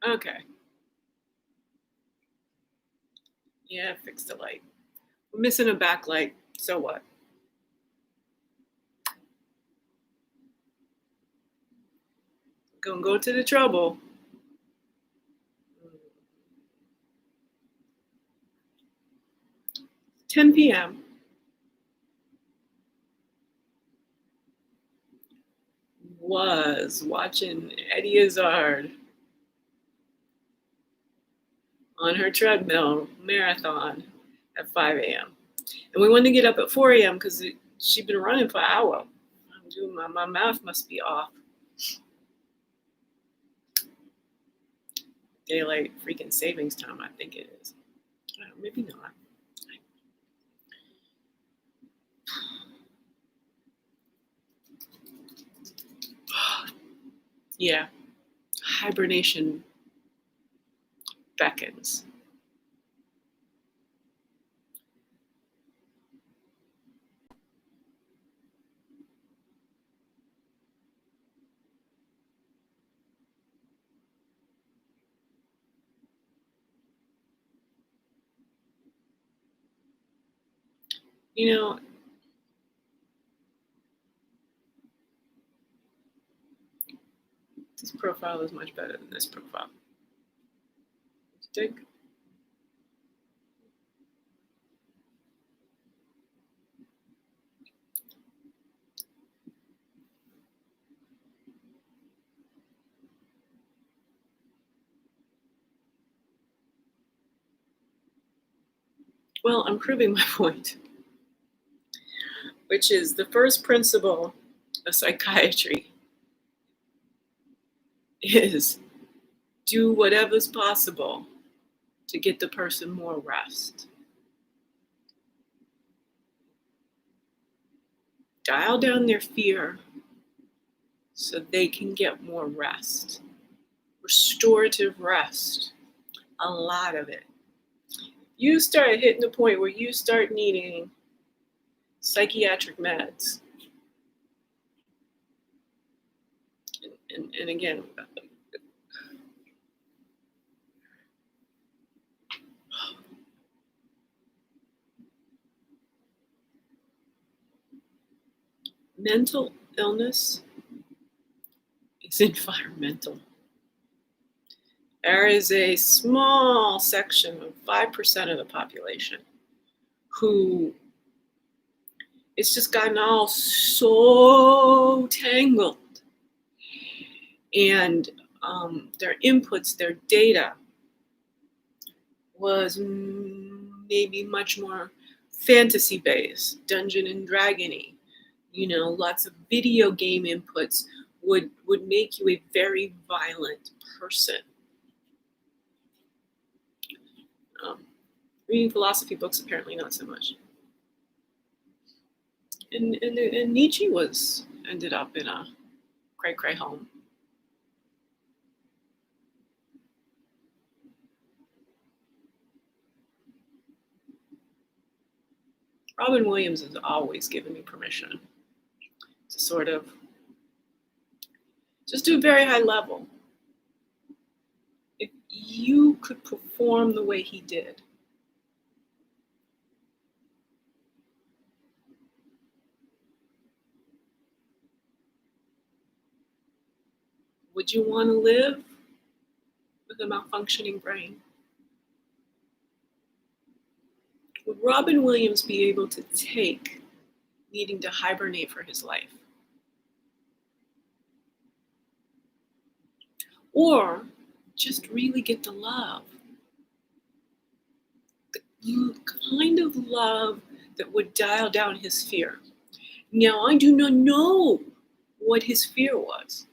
Okay. Yeah, fix the light. We're missing a backlight. So what? Gonna go to the trouble. 10 p.m. was watching Eddie Izzard on her treadmill marathon at 5 a.m. And we wanted to get up at 4 a.m. because she'd been running for an hour. My math must be off. Daylight freaking savings time, I think it is. Maybe not. Yeah, hibernation beckons. You know, this profile is much better than this profile. Do you think? Well, I'm proving my point, which is the first principle of psychiatry is do whatever's possible to get the person more rest. Dial down their fear so they can get more rest. Restorative rest, a lot of it. You start hitting the point where you start needing psychiatric meds. And again, mental illness is environmental. There is a small section of 5% of the population who it's just gotten all so tangled. And their inputs, their data was maybe much more fantasy-based, Dungeon and Dragon-y. Lots of video game inputs would make you a very violent person. Reading philosophy books, apparently not so much. And Nietzsche ended up in a cray-cray home. Robin Williams has always given me permission to sort of just do a very high level. If you could perform the way he did, would you want to live with a malfunctioning brain? Would Robin Williams be able to take needing to hibernate for his life? Or just really get the love? The kind of love that would dial down his fear. Now, I do not know what his fear was.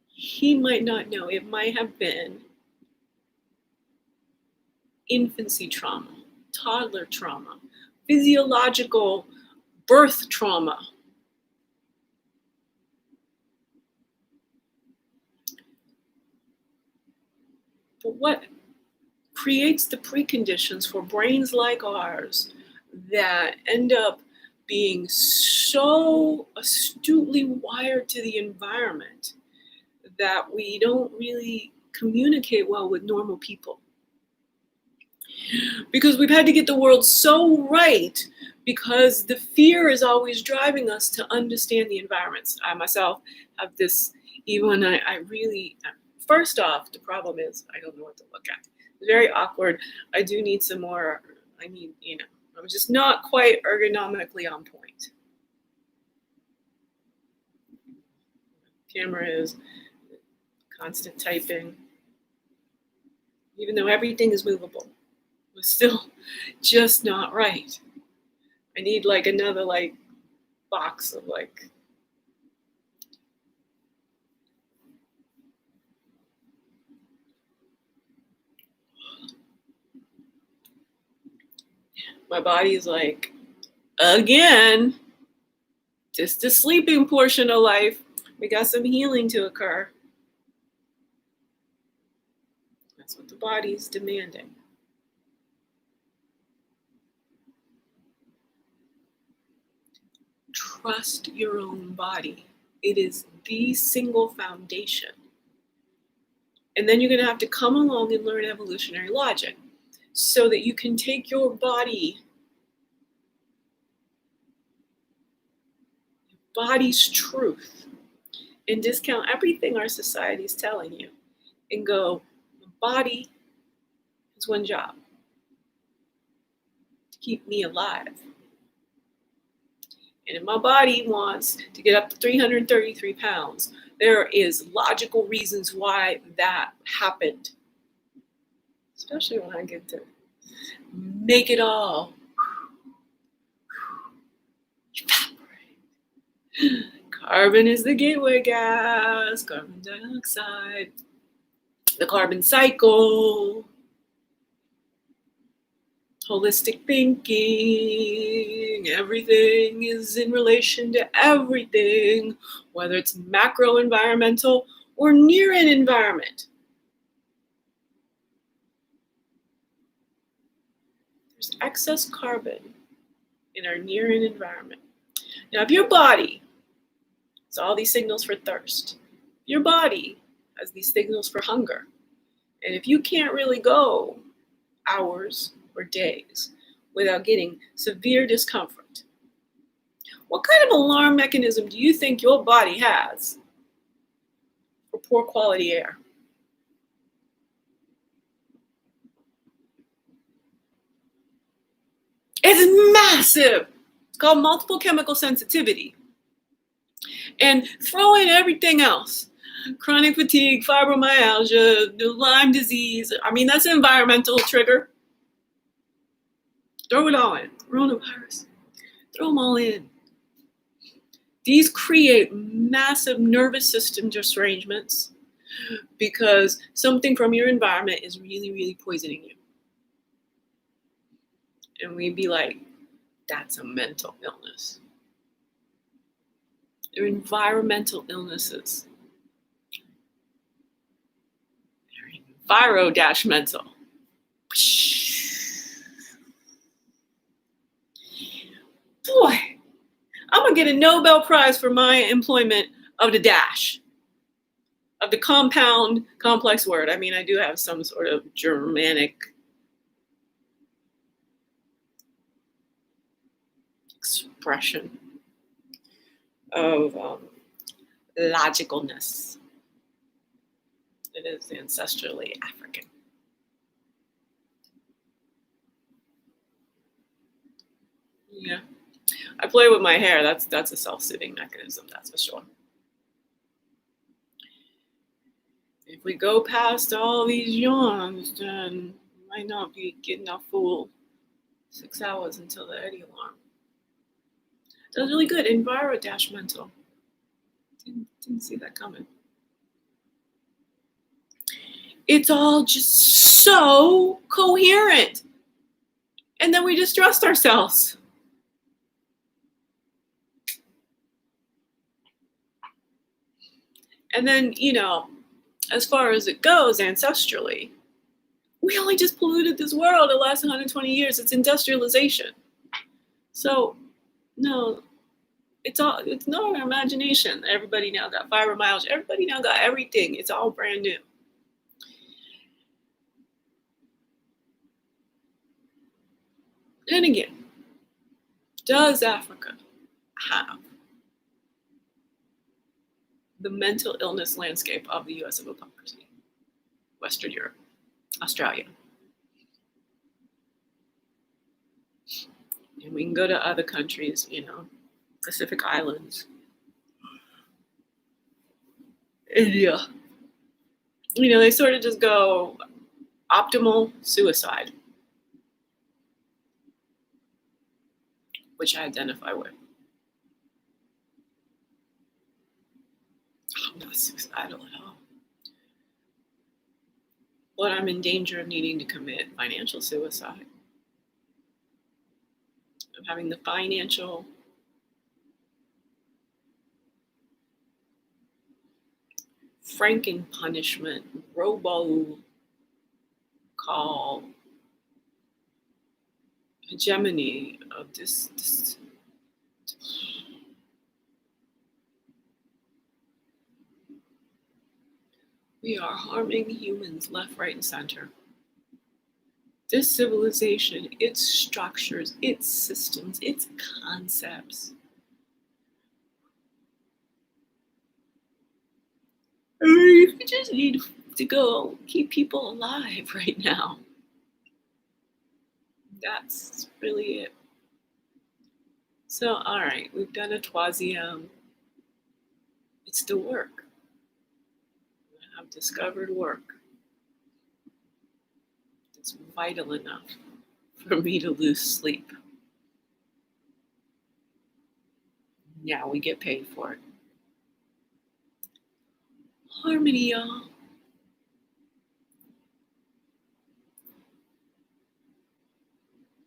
He might not know. It might have been infancy trauma, toddler trauma, physiological birth trauma. But what creates the preconditions for brains like ours that end up being so astutely wired to the environment that we don't really communicate well with normal people. Because we've had to get the world so right, because the fear is always driving us to understand the environments. I myself have this, even when I really, first off, the problem is I don't know what to look at. It's very awkward. I do need some more, I'm just not quite ergonomically on point. Camera is constant typing. Even though everything is movable, it's still just not right. I need like another box of my body is like, again, just the sleeping portion of life. We got some healing to occur. That's what the body is demanding. Trust your own body. It is the single foundation. And then you're going to have to come along and learn evolutionary logic so that you can take your body's truth and discount everything our society is telling you and go, the body has one job: to keep me alive. And if my body wants to get up to 333 pounds, there is logical reasons why that happened. Especially when I get to make it all evaporate. Carbon is the gateway gas, carbon dioxide, the carbon cycle, holistic thinking, everything is in relation to everything, whether it's macro environmental or near an environment. There's excess carbon in our near an environment. Now, if your body has all these signals for thirst, your body has these signals for hunger, and if you can't really go hours or days without getting severe discomfort, what kind of alarm mechanism do you think your body has for poor quality air? It's massive. It's called multiple chemical sensitivity. And throw in everything else: chronic fatigue, fibromyalgia, Lyme disease. That's an environmental trigger. Throw it all in. Coronavirus. Throw them all in. These create massive nervous system disarrangements because something from your environment is really, really poisoning you. And we'd be like, that's a mental illness. They're environmental illnesses. They're enviro-mental. Boy, I'm going to get a Nobel Prize for my employment of the dash, of the compound complex word. I do have some sort of Germanic expression of logicalness. It is ancestrally African. Yeah. I play with my hair. That's a self-soothing mechanism, that's for sure. If we go past all these yawns, then we might not be getting our full 6 hours until the Eddie alarm. That was really good. Enviro-mental. Didn't see that coming. It's all just so coherent. And then we just trust ourselves. And then, as far as it goes ancestrally, we only just polluted this world the last 120 years. It's industrialization. So, no, It's no imagination. Everybody now got fibromyalgia. Everybody now got everything. It's all brand new. And again, does Africa have the mental illness landscape of the US of hypocrisy? Western Europe, Australia. And we can go to other countries, Pacific Islands, India. They sort of just go optimal suicide, which I identify with. I'm not suicidal at all. But I'm in danger of needing to commit financial suicide. Of having the financial franken punishment, robo call hegemony of this. We are harming humans left, right, and center. This civilization, its structures, its systems, its concepts. We just need to go keep people alive right now. That's really it. So, all right, we've done a Troisieme. It's the work. I've discovered work. It's vital enough for me to lose sleep. Now we get paid for it. Harmony, y'all.